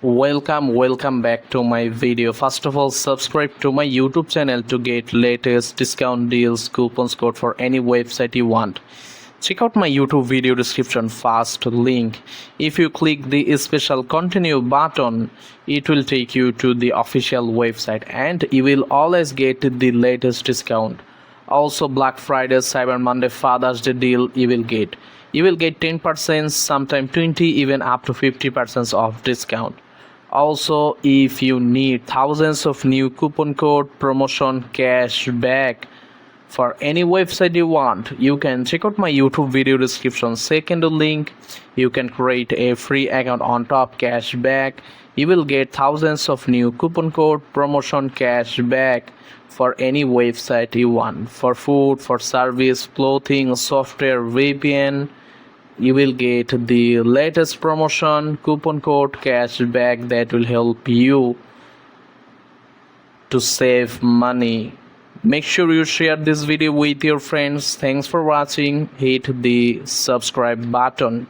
Welcome back to my video. First of all, subscribe to my YouTube channel to get latest discount deals, coupons, code for any website you want. Check out my YouTube video description first link. If you click the special continue button, it will take you to the official website and you will always get the latest discount. Also, Black Friday, Cyber Monday, Father's Day deal you will get. You will get 10%, sometimes 20, even up to 50% off discount. Also, if you need thousands of new coupon code, promotion, cash back for any website you want, you can check out my YouTube video description. Second link, you can create a free account on top, cash back. You will get thousands of new coupon code, promotion, cash back for any website you want. For food, for service, clothing, software, VPN, you will get the latest promotion, coupon code, cash back that will help you to save money. Make sure you share this video with your friends. Thanks for watching. Hit the subscribe button.